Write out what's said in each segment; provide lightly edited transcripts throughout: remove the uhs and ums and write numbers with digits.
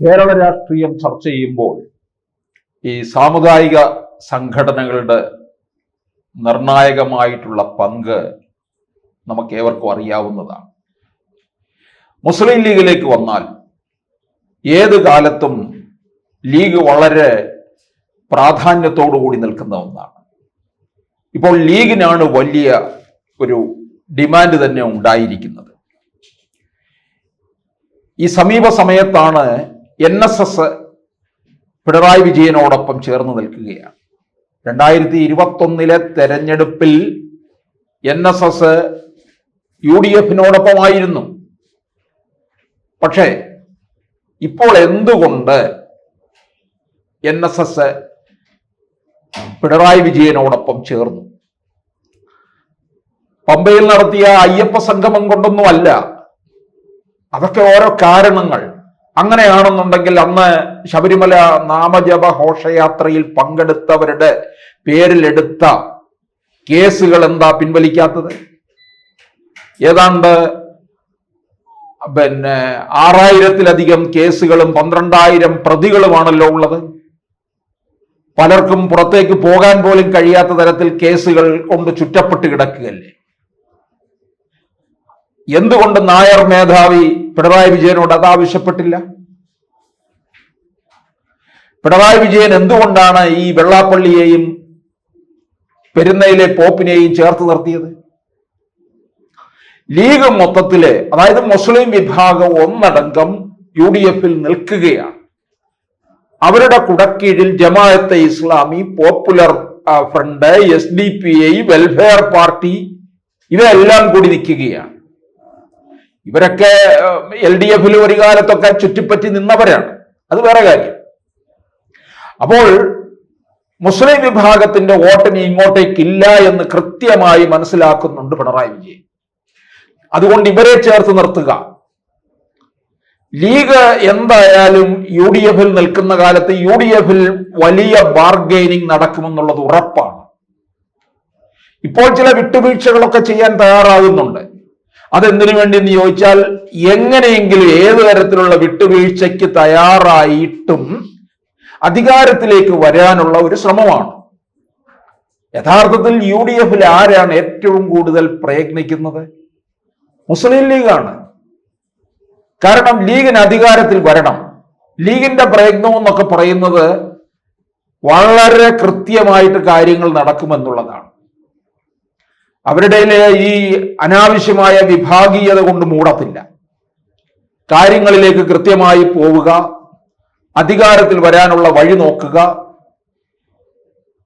കേരള രാഷ്ട്രീയം ചർച്ച ചെയ്യുമ്പോൾ ഈ സാമുദായിക സംഘടനകളുടെ നിർണായകമായിട്ടുള്ള പങ്ക് നമുക്കേവർക്കും അറിയാവുന്നതാണ്. മുസ്ലിം ലീഗിലേക്ക് വന്നാൽ ഏത് കാലത്തും ലീഗ് വളരെ പ്രാധാന്യത്തോടു കൂടി നിൽക്കുന്ന ഒന്നാണ്. ഇപ്പോൾ ലീഗിനാണ് വലിയ ഒരു ഡിമാൻഡ് തന്നെ ഉണ്ടായിരിക്കുന്നത്. ഈ സമീപ സമയത്താണ് NSS പിണറായി വിജയനോടൊപ്പം ചേർന്ന് നിൽക്കുകയാണ്. 2021 തെരഞ്ഞെടുപ്പിൽ NSS UDF-നോടൊപ്പമായിരുന്നു. പക്ഷേ ഇപ്പോൾ എന്തുകൊണ്ട് NSS പിണറായി വിജയനോടൊപ്പം ചേർന്നു? പമ്പയിൽ നടത്തിയ അയ്യപ്പ സംഗമം കൊണ്ടൊന്നുമല്ല. അതൊക്കെ ഓരോ കാരണങ്ങൾ. അങ്ങനെയാണെന്നുണ്ടെങ്കിൽ അന്ന് ശബരിമല നാമജപ ഘോഷയാത്രയിൽ പങ്കെടുത്തവരുടെ പേരിലെടുത്ത കേസുകൾ എന്താ പിൻവലിക്കാത്തത്? ഏതാണ്ട് 6000-ലധികം കേസുകളും 12,000 പ്രതികളുമാണല്ലോ ഉള്ളത്. പലർക്കും പുറത്തേക്ക് പോകാൻ പോലും കഴിയാത്ത തരത്തിൽ കേസുകൾ കൊണ്ട് ചുറ്റപ്പെട്ട് കിടക്കുകയല്ലേ. എന്തുകൊണ്ട് നായർ മേധാവി പിണറായി വിജയനോട് അത് ആവശ്യപ്പെട്ടില്ല? പിണറായി വിജയൻ എന്തുകൊണ്ടാണ് ഈ വെള്ളാപ്പള്ളിയെയും പെരുന്നയിലെ പോപ്പിനെയും ചേർത്ത് നിർത്തിയത്? ലീഗ് മൊത്തത്തില്, അതായത് മുസ്ലിം വിഭാഗം ഒന്നടങ്കം UDF-ൽ നിൽക്കുകയാണ്. അവരുടെ കുടക്കീഴിൽ Jamaat-e Islami, Popular Front, SDPI, Welfare Party ഇവയെല്ലാം കൂടി നിൽക്കുകയാണ്. ഇവരൊക്കെ LDF-ൽ ഒരു കാലത്തൊക്കെ ചുറ്റിപ്പറ്റി നിന്നവരാണ്. അത് വേറെ കാര്യം. അപ്പോൾ മുസ്ലിം വിഭാഗത്തിന്റെ വോട്ടിന് ഇങ്ങോട്ടേക്കില്ല എന്ന് കൃത്യമായി മനസ്സിലാക്കുന്നുണ്ട് പിണറായി വിജയൻ. അതുകൊണ്ട് ഇവരെ ചേർത്ത് നിർത്തുക. ലീഗ് എന്തായാലും UDF-ൽ നിൽക്കുന്ന കാലത്ത് UDF-ൽ വലിയ ബാർഗെയിനിങ് നടക്കുമെന്നുള്ളത് ഉറപ്പാണ്. ഇപ്പോൾ ചില വിട്ടുവീഴ്ചകളൊക്കെ ചെയ്യാൻ തയ്യാറാകുന്നുണ്ട്. അതെന്തിനു വേണ്ടി എന്ന് ചോദിച്ചാൽ, എങ്ങനെയെങ്കിലും ഏത് തരത്തിലുള്ള വിട്ടുവീഴ്ചയ്ക്ക് തയ്യാറായിട്ടും അധികാരത്തിലേക്ക് വരാനുള്ള ഒരു ശ്രമമാണ്. യഥാർത്ഥത്തിൽ UDF-ൽ ആരാണ് ഏറ്റവും കൂടുതൽ പ്രയത്നിക്കുന്നത്? മുസ്ലിം ലീഗാണ്. കാരണം ലീഗിന് അധികാരത്തിൽ വരണം. ലീഗിന്റെ പ്രയത്നം എന്നൊക്കെ പറയുന്നത് വളരെ കൃത്യമായിട്ട് കാര്യങ്ങൾ നടക്കുമെന്നുള്ളതാണ്. അവരുടെ ഈ അനാവശ്യമായ വിഭാഗീയത കൊണ്ട് മൂടത്തില്ല. കാര്യങ്ങളിലേക്ക് കൃത്യമായി പോവുക, അധികാരത്തിൽ വരാനുള്ള വഴി നോക്കുക,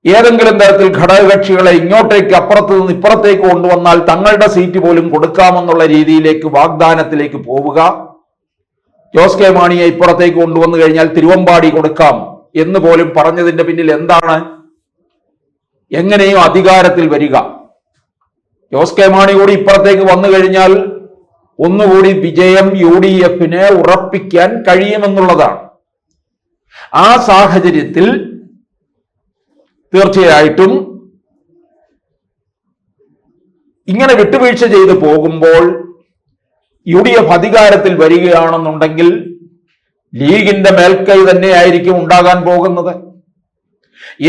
ഏതെങ്കിലും തരത്തിൽ ഘടകകക്ഷികളെ ഇങ്ങോട്ടേക്ക് അപ്പുറത്ത് നിന്ന് ഇപ്പുറത്തേക്ക് കൊണ്ടുവന്നാൽ തങ്ങളുടെ സീറ്റ് പോലും കൊടുക്കാമെന്നുള്ള രീതിയിലേക്ക് വാഗ്ദാനത്തിലേക്ക് പോവുക. ജോസ് കെ മാണിയെ ഇപ്പുറത്തേക്ക് കൊണ്ടുവന്നു കഴിഞ്ഞാൽ തിരുവമ്പാടി കൊടുക്കാം എന്ന് പോലും പറഞ്ഞതിന്റെ പിന്നിൽ എന്താണ്? എങ്ങനെയും അധികാരത്തിൽ വരിക. ജോസ് കെ മാണി കൂടി ഇപ്പുറത്തേക്ക് വന്നു കഴിഞ്ഞാൽ ഒന്നുകൂടി വിജയം UDF-ന് ഉറപ്പിക്കാൻ കഴിയുമെന്നുള്ളതാണ്. ആ സാഹചര്യത്തിൽ തീർച്ചയായിട്ടും ഇങ്ങനെ വിട്ടുവീഴ്ച ചെയ്തു പോകുമ്പോൾ UDF അധികാരത്തിൽ വരികയാണെന്നുണ്ടെങ്കിൽ ലീഗിന്റെ മേൽക്കൈ തന്നെയായിരിക്കും ഉണ്ടാകാൻ പോകുന്നത്.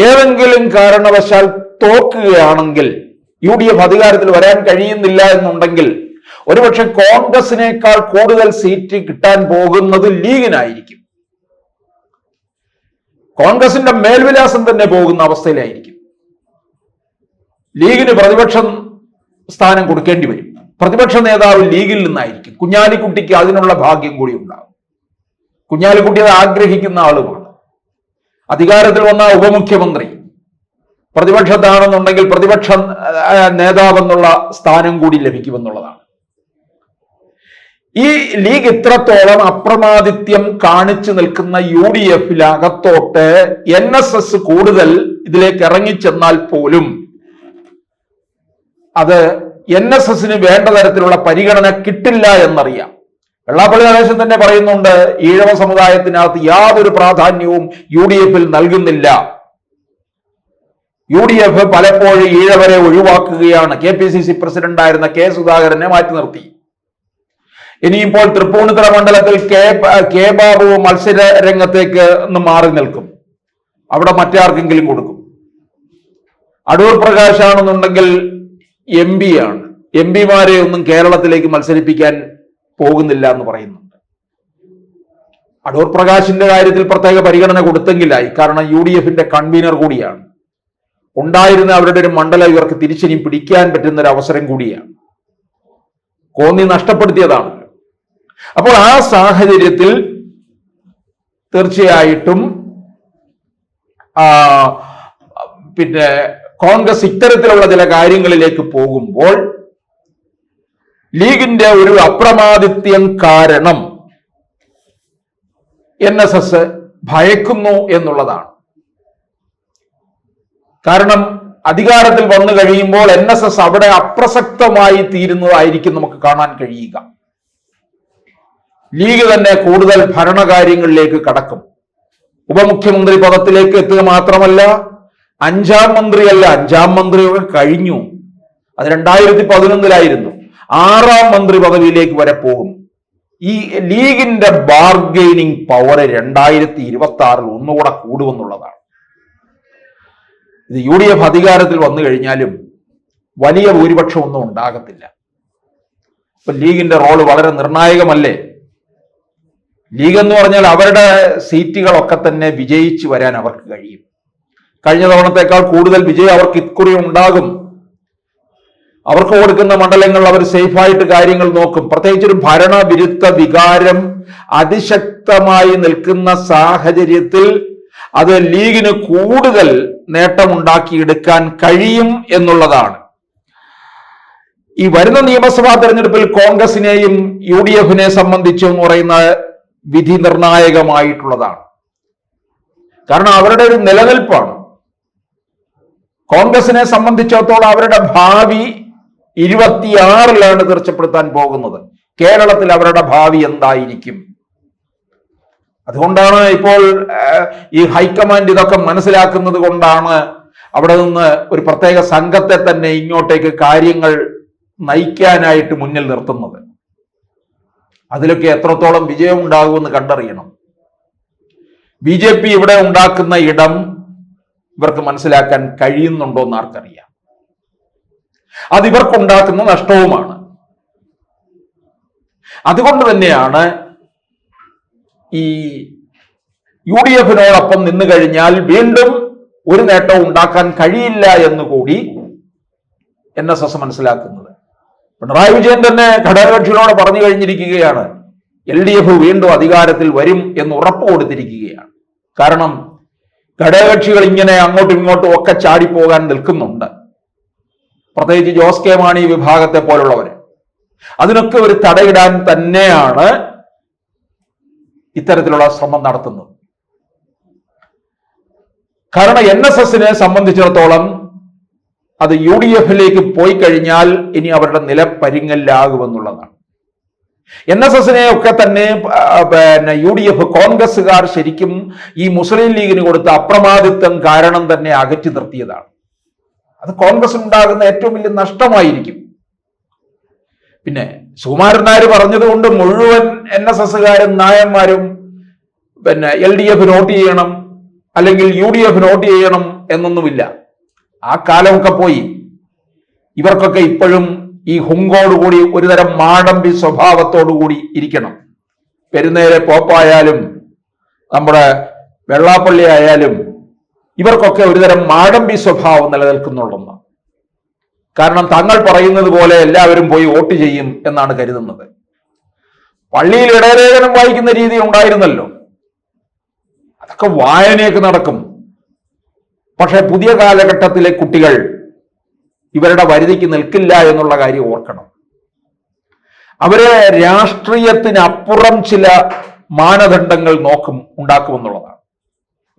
ഏതെങ്കിലും കാരണവശാൽ തോക്കുകയാണെങ്കിൽ, UDF അധികാരത്തിൽ വരാൻ കഴിയുന്നില്ല എന്നുണ്ടെങ്കിൽ, ഒരുപക്ഷെ കോൺഗ്രസിനേക്കാൾ കൂടുതൽ സീറ്റ് കിട്ടാൻ പോകുന്നത് ലീഗിനായിരിക്കും. കോൺഗ്രസിന്റെ മേൽവിലാസം തന്നെ പോകുന്ന അവസ്ഥയിലായിരിക്കും. ലീഗിന് പ്രതിപക്ഷ സ്ഥാനം കൊടുക്കേണ്ടി വരും. പ്രതിപക്ഷ നേതാവ് ലീഗിൽ നിന്നായിരിക്കും. കുഞ്ഞാലിക്കുട്ടിക്ക് അതിനുള്ള ഭാഗ്യം കൂടി ഉണ്ടാകും. കുഞ്ഞാലിക്കുട്ടി അത് ആഗ്രഹിക്കുന്ന ആളുമാണ്. അധികാരത്തിൽ വന്ന ഉപമുഖ്യമന്ത്രി പ്രതിപക്ഷത്താണെന്നുണ്ടെങ്കിൽ പ്രതിപക്ഷ നേതാവെന്നുള്ള സ്ഥാനം കൂടി ലഭിക്കുമെന്നുള്ളതാണ്. ഈ ലീഗ് ഇത്രത്തോളം അപ്രമാദിത്യം കാണിച്ചു നിൽക്കുന്ന UDF-ൽ അകത്തോട്ട് NSS കൂടുതൽ ഇതിലേക്ക് ഇറങ്ങിച്ചെന്നാൽ പോലും അത് NSS-ന് വേണ്ട തരത്തിലുള്ള പരിഗണന കിട്ടില്ല എന്നറിയാം. വെള്ളാപ്പള്ളി നടേശൻ തന്നെ പറയുന്നുണ്ട്, ഈഴവ സമുദായത്തിനകത്ത് യാതൊരു പ്രാധാന്യവും UDF-ൽ നൽകുന്നില്ല. UDF പലപ്പോഴും ഈഴവരെ ഒഴിവാക്കുകയാണ്. KPCC പ്രസിഡന്റായിരുന്ന K. സുധാകരനെ മാറ്റി നിർത്തി. ഇനിയിപ്പോൾ തൃപ്പൂണിത്തുറ മണ്ഡലത്തിൽ കെ ബാബു മത്സര രംഗത്തേക്ക് ഒന്ന് മാറി നിൽക്കും, അവിടെ മറ്റാർക്കെങ്കിലും കൊടുക്കും. അടൂർ പ്രകാശാണെന്നുണ്ടെങ്കിൽ എം പി ആണ്, എം പിമാരെ ഒന്നും കേരളത്തിലേക്ക് മത്സരിപ്പിക്കാൻ പോകുന്നില്ല എന്ന് പറയുന്നുണ്ട്. അടൂർ പ്രകാശിന്റെ കാര്യത്തിൽ പ്രത്യേക പരിഗണന കൊടുത്തെങ്കിലായി, കാരണം UDF-ന്റെ കൺവീനർ കൂടിയാണ്. ഉണ്ടായിരുന്ന അവരുടെ ഒരു മണ്ഡലം ഇവർക്ക് തിരിച്ചിനി പിടിക്കാൻ പറ്റുന്ന ഒരു അവസരം കൂടിയാണ്. കോന്നി നഷ്ടപ്പെടുത്തിയതാണ്. അപ്പോൾ ആ സാഹചര്യത്തിൽ തീർച്ചയായിട്ടും പിന്നെ കോൺഗ്രസ് ഇത്തരത്തിലുള്ള ചില കാര്യങ്ങളിലേക്ക് പോകുമ്പോൾ ലീഗിന്റെ ഒരു അപ്രമാദിത്യം കാരണം NSS ഭയക്കുന്നു എന്നുള്ളതാണ്. കാരണം അധികാരത്തിൽ വന്നു കഴിയുമ്പോൾ NSS അവിടെ അപ്രസക്തമായി തീരുന്നതായിരിക്കും നമുക്ക് കാണാൻ കഴിയുക. ലീഗ് തന്നെ കൂടുതൽ ഭരണകാര്യങ്ങളിലേക്ക് കടക്കും. ഉപമുഖ്യമന്ത്രി പദത്തിലേക്ക് എത്തുക മാത്രമല്ല, അഞ്ചാം മന്ത്രിയൊക്കെ കഴിഞ്ഞു. അത് 2011-ലായിരുന്നു. 6ാം മന്ത്രി പദവിയിലേക്ക് വരെ പോകും. ഈ ലീഗിന്റെ ബാർഗെയിനിങ് പവർ 2026 ഒന്നുകൂടെ കൂടുമെന്നുള്ളതാണ്. ഇത് UDF അധികാരത്തിൽ വന്നു കഴിഞ്ഞാലും വലിയ ഭൂരിപക്ഷം ഒന്നും ഉണ്ടാകത്തില്ല. ഇപ്പൊ ലീഗിന്റെ റോള് വളരെ നിർണായകമല്ലേ? ലീഗ് എന്ന് പറഞ്ഞാൽ അവരുടെ സീറ്റുകളൊക്കെ തന്നെ വിജയിച്ചു വരാൻ അവർക്ക് കഴിയും. കഴിഞ്ഞ തവണത്തേക്കാൾ കൂടുതൽ വിജയം അവർക്ക് ഇക്കുറി ഉണ്ടാകും. അവർക്ക് കൊടുക്കുന്ന മണ്ഡലങ്ങൾ അവർ സേഫായിട്ട് കാര്യങ്ങൾ നോക്കും. പ്രത്യേകിച്ചൊരു ഭരണവിരുദ്ധ വികാരം അതിശക്തമായി നിൽക്കുന്ന സാഹചര്യത്തിൽ അത് ലീഗിന് കൂടുതൽ നേട്ടമുണ്ടാക്കിയെടുക്കാൻ കഴിയും എന്നുള്ളതാണ്. ഈ വരുന്ന നിയമസഭാ തെരഞ്ഞെടുപ്പിൽ കോൺഗ്രസിനെയും UDF-നെ സംബന്ധിച്ചെന്ന് പറയുന്ന വിധി നിർണായകമായിട്ടുള്ളതാണ്. കാരണം അവരുടെ ഒരു നിലനിൽപ്പാണ്. കോൺഗ്രസിനെ സംബന്ധിച്ചിടത്തോളം അവരുടെ ഭാവി 26-ലാണ് തീർച്ചപ്പെടുത്താൻ പോകുന്നത്. കേരളത്തിൽ അവരുടെ ഭാവി എന്തായിരിക്കും? അതുകൊണ്ടാണ് ഇപ്പോൾ ഈ ഹൈക്കമാൻഡ് ഇതൊക്കെ മനസ്സിലാക്കുന്നത് കൊണ്ടാണ് അവിടെ നിന്ന് ഒരു പ്രത്യേക സംഘത്തെ തന്നെ ഇങ്ങോട്ടേക്ക് കാര്യങ്ങൾ നയിക്കാനായിട്ട് മുന്നിൽ നിർത്തുന്നത്. അതിലൊക്കെ എത്രത്തോളം വിജയം ഉണ്ടാകുമെന്ന് കണ്ടറിയണം. BJP ഇവിടെ ഉണ്ടാക്കുന്ന ഇടം ഇവർക്ക് മനസ്സിലാക്കാൻ കഴിയുന്നുണ്ടോ എന്ന് ആർക്കറിയാം. അതിവർക്കുണ്ടാക്കുന്ന നഷ്ടവുമാണ്. അതുകൊണ്ട് തന്നെയാണ് ഈ UDF-നോടൊപ്പം നിന്ന് കഴിഞ്ഞാൽ വീണ്ടും ഒരു നേട്ടവും ഉണ്ടാക്കാൻ കഴിയില്ല എന്നുകൂടി NSS മനസ്സിലാക്കുന്നത്. പിണറായി വിജയൻ തന്നെ ഘടകകക്ഷികളോട് പറഞ്ഞു കഴിഞ്ഞിരിക്കുകയാണ്, LDF വീണ്ടും അധികാരത്തിൽ വരും എന്ന് ഉറപ്പ് കൊടുത്തിരിക്കുകയാണ്. കാരണം ഘടകകക്ഷികൾ ഇങ്ങനെ അങ്ങോട്ടും ഇങ്ങോട്ടും ഒക്കെ ചാടിപ്പോകാൻ നിൽക്കുന്നുണ്ട്. പ്രത്യേകിച്ച് ജോസ് കെ മാണി വിഭാഗത്തെ പോലുള്ളവർ. അതിനൊക്കെ ഒരു തടയിടാൻ തന്നെയാണ് ഇത്തരത്തിലുള്ള ശ്രമം നടത്തുന്നത്. കാരണം NSS-നെ സംബന്ധിച്ചിടത്തോളം അത് UDF-ലേക്ക് പോയി കഴിഞ്ഞാൽ ഇനി അവരുടെ നില പരിങ്ങലിലാകുമെന്നുള്ളതാണ്. NSS-നെ ഒക്കെ തന്നെ UDF കോൺഗ്രസ്സുകാർ ശരിക്കും ഈ മുസ്ലിം ലീഗിന് കൊടുത്ത അപ്രമാദിത്വം കാരണം തന്നെ അകറ്റി നിർത്തിയതാണ്. അത് കോൺഗ്രസ് ഉണ്ടാകുന്ന ഏറ്റവും വലിയ നഷ്ടമായിരിക്കും. പിന്നെ സുകുമാരൻ നായർ പറഞ്ഞതുകൊണ്ട് മുഴുവൻ NSS-കാരും നായന്മാരും LDF വോട്ട് ചെയ്യണം അല്ലെങ്കിൽ UDF വോട്ട് ചെയ്യണം എന്നൊന്നുമില്ല. ആ കാലമൊക്കെ പോയി. ഇവർക്കൊക്കെ ഇപ്പോഴും ഈ ഹുങ്കോടുകൂടി ഒരുതരം മാടമ്പി സ്വഭാവത്തോടുകൂടി ഇരിക്കണം. പെരുന്നേരെ പോപ്പായാലും നമ്മുടെ വെള്ളാപ്പള്ളി ആയാലും ഇവർക്കൊക്കെ ഒരുതരം മാടമ്പി സ്വഭാവം നിലനിൽക്കുന്നുള്ളതാണ്. കാരണം തങ്ങൾ പറയുന്നത് പോലെ എല്ലാവരും പോയി വോട്ട് ചെയ്യും എന്നാണ് കരുതുന്നത്. പള്ളിയിൽ ഇടയലേഖനം വായിക്കുന്ന രീതി ഉണ്ടായിരുന്നല്ലോ, അതൊക്കെ വായനയൊക്കെ നടക്കും. പക്ഷെ പുതിയ കാലഘട്ടത്തിലെ കുട്ടികൾ ഇവരുടെ വരുതിക്ക് നിൽക്കില്ല എന്നുള്ള കാര്യം ഓർക്കണം. അവരെ രാഷ്ട്രീയത്തിനപ്പുറം ചില മാനദണ്ഡങ്ങൾ ഉണ്ടാക്കുമെന്നുള്ളതാണ്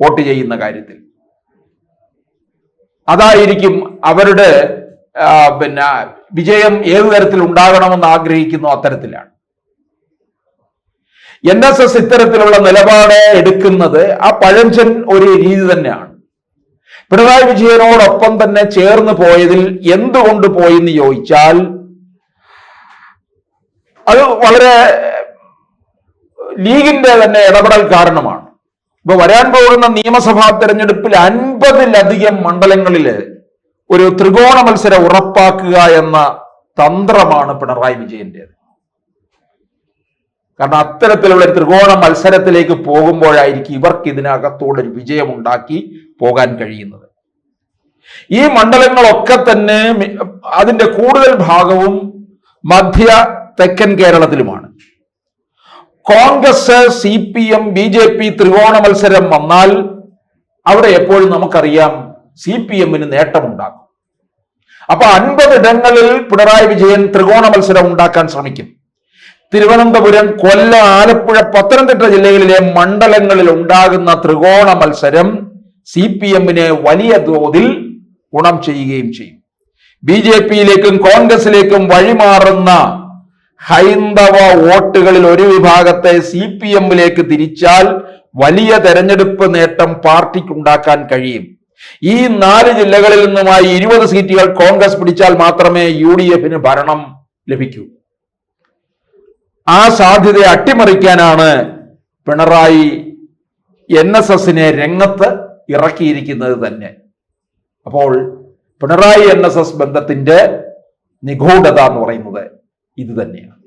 വോട്ട് ചെയ്യുന്ന കാര്യത്തിൽ. അതായിരിക്കും അവരുടെ വിജയം ഏതു തരത്തിൽ ഉണ്ടാകണമെന്ന് ആഗ്രഹിക്കുന്നു അത്തരത്തിലാണ്. NSS ഇത്തരത്തിലുള്ള നിലപാട് എടുക്കുന്നത് ആ പഴഞ്ചൻ ഒരു രീതി തന്നെയാണ്. പിണറായി വിജയനോടൊപ്പം തന്നെ ചേർന്ന് പോയതിൽ എന്തുകൊണ്ട് പോയെന്ന് ചോദിച്ചാൽ അത് വളരെ ലീഗിന്റെ തന്നെ ഇടപെടൽ കാരണമാണ്. ഇപ്പൊ വരാൻ പോകുന്ന നിയമസഭാ തെരഞ്ഞെടുപ്പിൽ 50-ലധികം മണ്ഡലങ്ങളില് ഒരു ത്രികോണ മത്സരം ഉറപ്പാക്കുക എന്ന തന്ത്രമാണ് പിണറായി വിജയന്റേത്. കാരണം അത്തരത്തിലുള്ള ത്രികോണ മത്സരത്തിലേക്ക് പോകുമ്പോഴായിരിക്കും ഇവർക്ക് ഇതിനകത്തോടൊരു വിജയമുണ്ടാക്കി പോകാൻ കഴിയുന്നത്. ഈ മണ്ഡലങ്ങളൊക്കെ തന്നെ അതിന്റെ കൂടുതൽ ഭാഗവും മധ്യ തെക്കൻ കേരളത്തിലുമാണ്. കോൺഗ്രസ്, CPM, BJP ത്രികോണ മത്സരം വന്നാൽ അവിടെ എപ്പോഴും നമുക്കറിയാം CPM-ന് നേട്ടമുണ്ടാകും. അപ്പൊ 50 ഇടങ്ങളിൽ പിണറായി വിജയൻ ത്രികോണ മത്സരം ഉണ്ടാക്കാൻ ശ്രമിക്കും. തിരുവനന്തപുരം, കൊല്ലം, ആലപ്പുഴ, പത്തനംതിട്ട ജില്ലകളിലെ മണ്ഡലങ്ങളിൽ ഉണ്ടാകുന്ന ത്രികോണ മത്സരം CPM-ന് വലിയ തോതിൽ ഗുണം ചെയ്യുകയും ചെയ്യും. BJP-യിലേക്കും കോൺഗ്രസിലേക്കും വഴിമാറുന്ന ഹൈന്ദവ വോട്ടുകളിൽ ഒരു വിഭാഗത്തെ CPM-ലേക്ക് തിരിച്ചാൽ വലിയ തെരഞ്ഞെടുപ്പ് നേട്ടം പാർട്ടിക്കുണ്ടാക്കാൻ കഴിയും. ഈ 4 ജില്ലകളിൽ നിന്നുമായി 20 സീറ്റുകൾ കോൺഗ്രസ് പിടിച്ചാൽ മാത്രമേ UDF-ന് ഭരണം ലഭിക്കൂ. ആ സാധ്യതയെ അട്ടിമറിക്കാനാണ് പിണറായി NSS-നെ രംഗത്ത് ഇറക്കിയിരിക്കുന്നത് തന്നെ. അപ്പോൾ പിണറായി NSS ബന്ധത്തിന്റെ നിഗൂഢത എന്ന് പറയുന്നത് ഇത് തന്നെയാണ്.